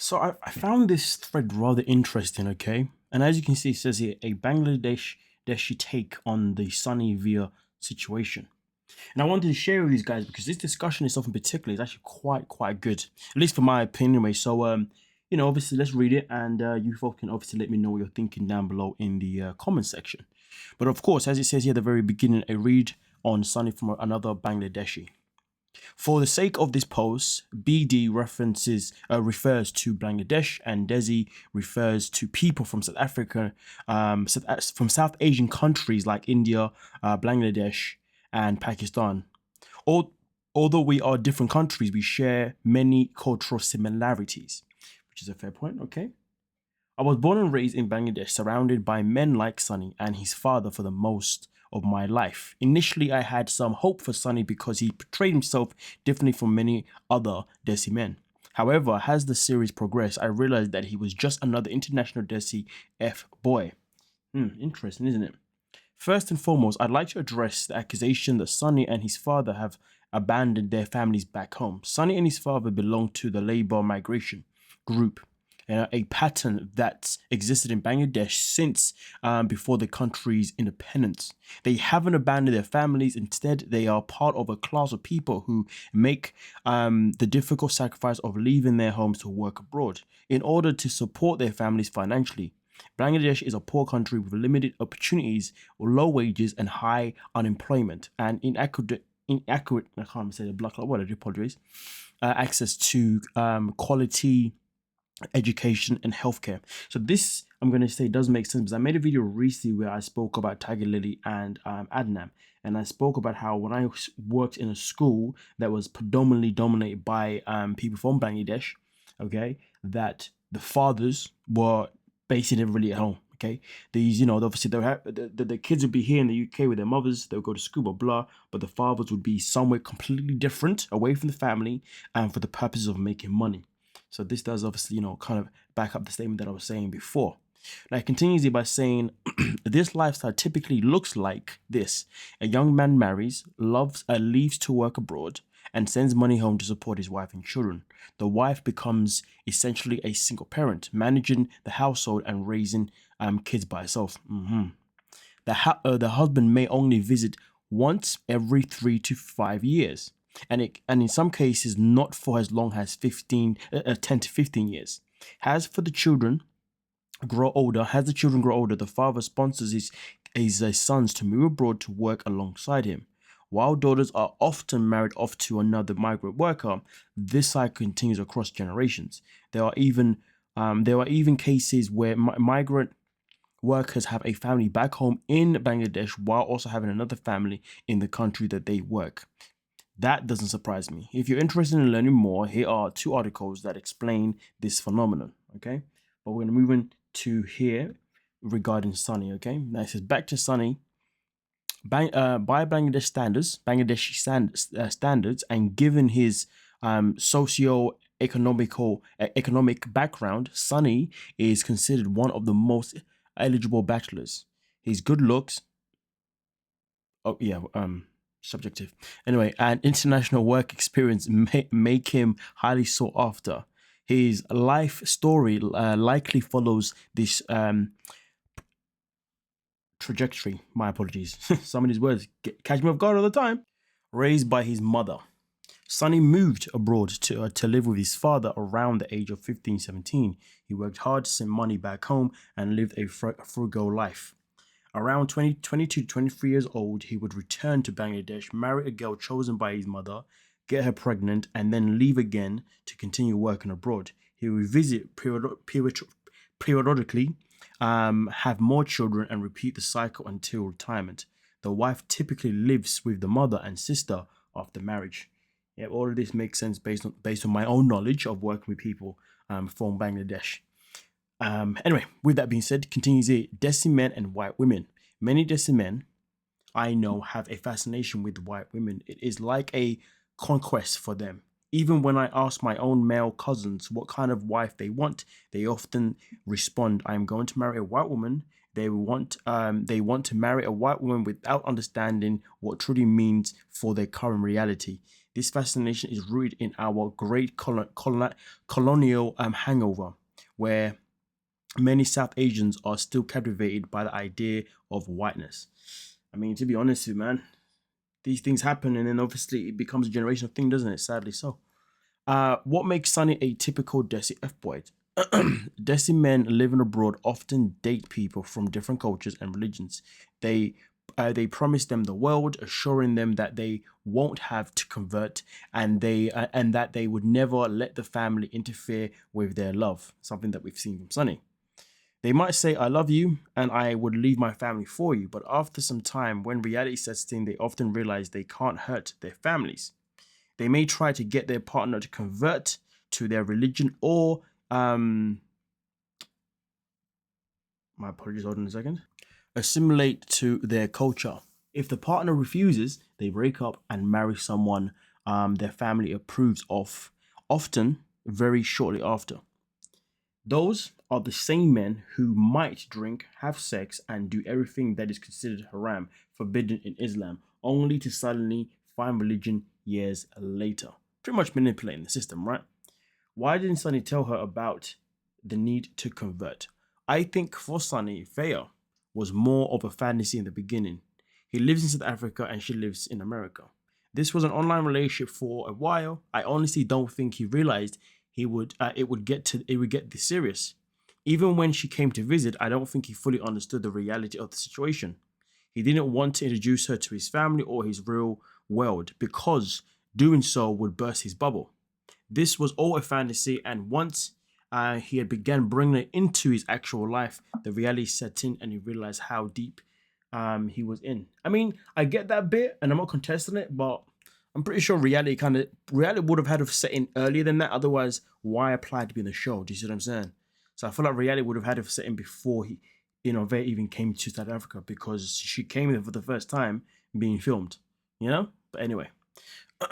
So I found this thread rather interesting, okay? And as you can see, it says here a Bangladeshi take on the Sunny Veah situation. And I wanted to share with these guys because this discussion itself in particular is actually quite good, at least for my opinion. Anyway, so obviously let's read it, and you folks can obviously let me know what you're thinking down below in the comment section. But of course, as it says here at the very beginning, a read on Sunny from another Bangladeshi. For the sake of this post, BD refers to Bangladesh, and Desi refers to people from South Africa, from South Asian countries like India, Bangladesh, and Pakistan. Although we are different countries, we share many cultural similarities, which is a fair point. Okay. I was born and raised in Bangladesh, surrounded by men like Sunny and his father for the most of my life. Initially, I had some hope for Sunny because he portrayed himself differently from many other Desi men. However, as the series progressed, I realized that he was just another international Desi F boy. Interesting, isn't it? First and foremost, I'd like to address the accusation that Sunny and his father have abandoned their families back home. Sunny and his father belonged to the labor migration group, a pattern that's existed in Bangladesh since before the country's independence. They haven't abandoned their families. Instead, they are part of a class of people who make the difficult sacrifice of leaving their homes to work abroad in order to support their families financially. Bangladesh is a poor country with limited opportunities, low wages, and high unemployment, and inaccurate I can't say the black word, I do apologize, access to quality education and healthcare. So this, I'm going to say, does make sense because I made a video recently where I spoke about Tiger Lily and Adnan, and I spoke about how when I worked in a school that was predominantly dominated by people from Bangladesh, okay, that the fathers were basically never really at home. Okay, these, obviously they'll have the kids would be here in the UK with their mothers, they'll go to school, blah, but the fathers would be somewhere completely different, away from the family, and for the purposes of making money. So this does obviously, kind of back up the statement that I was saying before. Now it continues by saying, this lifestyle typically looks like this. A young man marries, leaves to work abroad, and sends money home to support his wife and children. The wife becomes essentially a single parent, managing the household and raising kids by herself. The husband may only visit once every 3 to 5 years, and in some cases not for as long as 10 to 15 years. As the children grow older, the father sponsors his sons to move abroad to work alongside him. While daughters are often married off to another migrant worker, this cycle continues across generations. There are even cases where migrant workers have a family back home in Bangladesh while also having another family in the country that they work. That doesn't surprise me. If you're interested in learning more, here are 2 articles that explain this phenomenon. Okay, but we're going to move into here regarding Sunny. Okay, now it says back to Sunny. By Bangladeshi standards, and given his economic background, Sunny is considered one of the most eligible bachelors. His good looks, subjective. Anyway, and international work experience make him highly sought after. His life story likely follows this trajectory. My apologies. Some of these words catch me off guard all the time. Raised by his mother. Sonny moved abroad to live with his father around the age of 15, 17. He worked hard to send money back home and lived a frugal life. Around 22 to 23 years old, he would return to Bangladesh, marry a girl chosen by his mother, get her pregnant, and then leave again to continue working abroad. He would visit periodically, have more children, and repeat the cycle until retirement. The wife typically lives with the mother and sister after marriage. Yeah, all of this makes sense based on my own knowledge of working with people from Bangladesh. Anyway, with that being said, continues here. Desi men and white women. Many Desi men I know have a fascination with white women. It is like a conquest for them. Even when I ask my own male cousins what kind of wife they want, they often respond, "I am going to marry a white woman." They want to marry a white woman without understanding what truly means for their current reality. This fascination is rooted in our great colonial hangover, where many South Asians are still captivated by the idea of whiteness. I mean, to be honest with you, man, these things happen, and then obviously it becomes a generational thing, doesn't it? Sadly so. What makes Sunny a typical Desi F-boy? Desi men living abroad often date people from different cultures and religions. They they promise them the world, assuring them that they won't have to convert, and that they would never let the family interfere with their love. Something that we've seen from Sunny. They might say, "I love you, and I would leave my family for you," but after some time, when reality sets in, they often realize they can't hurt their families. They may try to get their partner to convert to their religion or my apologies, hold on a second. Assimilate to their culture. If the partner refuses, they break up and marry someone their family approves of, often very shortly after. Those are the same men who might drink, have sex, and do everything that is considered haram, forbidden in Islam, only to suddenly find religion years later. Pretty much manipulating the system, right? Why didn't Sunny tell her about the need to convert? I think for Sunny, Veah was more of a fantasy in the beginning. He lives in South Africa and she lives in America. This was an online relationship for a while. I honestly don't think he realized it would get this serious. Even when she came to visit, I don't think he fully understood the reality of the situation. He didn't want to introduce her to his family or his real world because doing so would burst his bubble. This was all a fantasy, and once he had begun bringing it into his actual life, the reality set in, and he realized how deep he was in. I mean, I get that bit, and I'm not contesting it, but I'm pretty sure reality would have had to set in earlier than that. Otherwise, why apply to be in the show? Do you see what I'm saying? So I feel like reality would have had to set in before Veah even came to South Africa, because she came there for the first time being filmed. But anyway.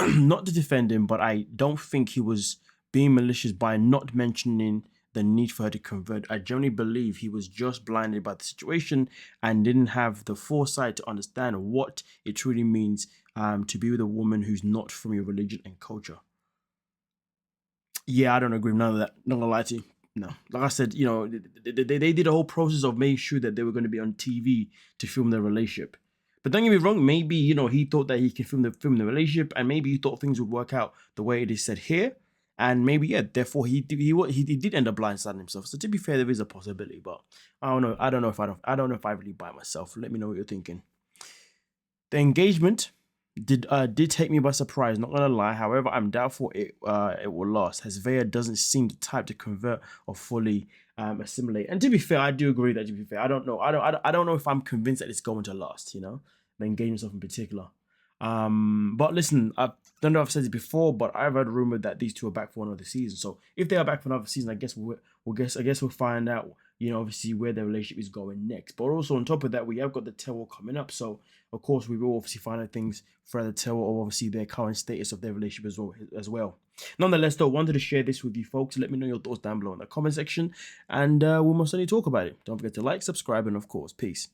Not to defend him, but I don't think he was being malicious by not mentioning the need for her to convert. I generally believe he was just blinded by the situation and didn't have the foresight to understand what it truly means to be with a woman who's not from your religion and culture. Yeah, I don't agree with none of that. Not gonna lie to you. No, like I said, they did a whole process of making sure that they were going to be on TV to film their relationship. But don't get me wrong, maybe he thought that he could film the relationship, and maybe he thought things would work out the way it is said here, and maybe therefore he did end up blindsiding himself. So to be fair, there is a possibility, but I don't know. I don't know if I really buy myself. Let me know what you're thinking. The engagement did take me by surprise, not gonna lie. However, I'm doubtful it will last, as Veah doesn't seem the type to convert or fully assimilate. And to be fair, I do agree that. To be fair, I don't know. I don't know if I'm convinced that it's going to last. The engagement stuff in particular. But listen, I don't know if I've said it before, but I've heard a rumor that these two are back for another season. So if they are back for another season, I guess we'll find out. Obviously where their relationship is going next. But also on top of that, we have got the tell-all coming up. So of course we will obviously find out things further tell, or obviously their current status of their relationship as well. Nonetheless, though, wanted to share this with you folks. Let me know your thoughts down below in the comment section, and we'll most certainly talk about it. Don't forget to like, subscribe, and of course, peace.